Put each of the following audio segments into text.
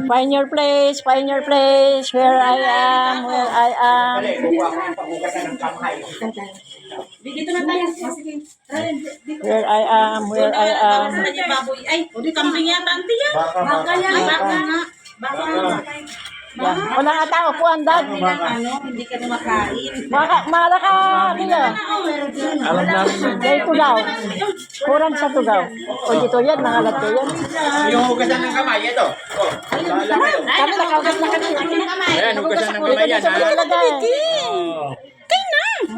Find your place, find your place. Where I am, where I am. Dito na tayo. Sige. Where I am, where I am. Ay, di kambing yata, auntie yan. Baka yan. Baka nga. Baka nga. Yan. Wala nga tao upuan, Dad. Hindi ka makain. Mala ka, niya. Alam namin. Dito daw. Kurang sa tugaw. O dito yan, mga lato yan. Yung hugasan ng kamay, ito. Kami nakaugat na kami. Ayan, hugasan ng kamay yan.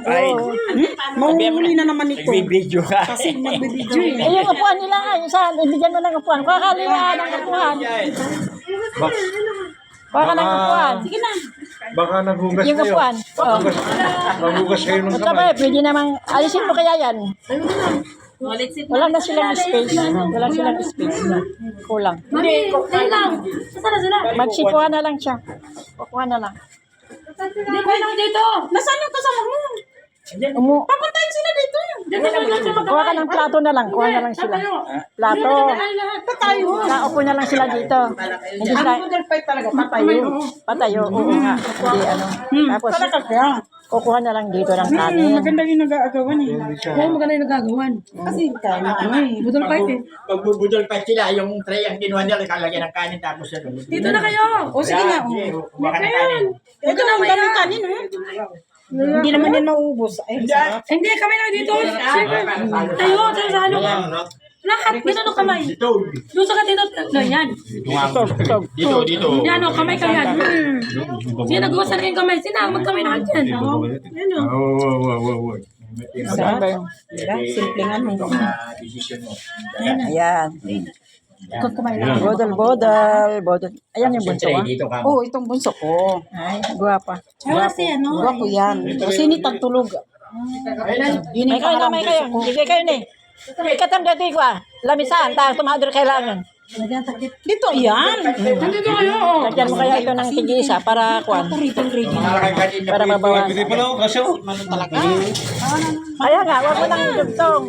Ay, Mahuli na naman ito. Nagbibideo ka. Kasi nagbibidyo eh. eh, yung upuan nila nga, yung sa, bigyan mo ng upuan. Kuha ka liwaan ng upuan. Kuha ka ng upuan. Sige na. Baka naghugas Yung kayo. upuan. Oh. Naghugas kayo ng Ito kamay. ba, pwede namang, alisin mo kaya yan. Walitsit Wala na silang space. Wala silang space. Kulang. Mami, tayo lang. Saan na sila? Magsikuha na lang siya. Kukuha na lang. Hindi ko lang dito. Nasaan yung kasama mo? Papuntayin sila dito. Dito na lang sila. Kuha ka ng plato na lang. Kuha na lang sila. Plato. Tatayo. Naupo na lang sila dito. Hindi sila, Noodle fight talaga. Tatayo. patayo. Oo nga. Hindi ano. Tapos, kaya. kukuha na lang dito ng kanin. Maganda yung nag-aagawan eh. Oo, maganda yung nag-aagawan. Kasi kaya na ano eh. Budol fight eh. Pagbubudol pa sila, yung tray ang kinuha nila, kalagyan ng kanin tapos ano. Dito na kayo. O sige nga. Kuha ka ng kanin. Ito na ang daming kanin eh. Hindi naman yan maubos. Hindi, kami na dito. Tayo, sa ano. Lahat, gano'n ang kamay. Doon sa katito. Yan. Dito. Yan o, kamay ka yan. Sige, nagawa sa rin kamay. Sina, magkamay na dyan. Yan o. Saan ba yun? Simple nga mo. Decision mo. Ayan. Kamay na. Bodol. Ayan yung bunso ah. Dito ka. Oo, itong bunso ko. Ay, guwapa. Wala siya, no? Guwapo yan. Kasi ni tagtulog. Yun May yung kayo na, may kayo. Sige kayo ni. Ikatang dati ko ah. Lamisan, tayo tumahadir kailangan. Dito, yan. Nandito kayo. Lagyan mo kaya ito ng tig-isa para kuwan. Para mabawasan. Hindi pala ako kasi ako. Kaya nga, huwag mo nang idugtong.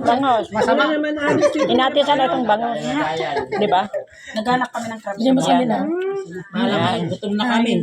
Bangos. Masama naman alis yun. Inatisan na itong bangos. Di ba? Naghanap kami ng crabs. Hindi mo sa nila. Gutom na kami.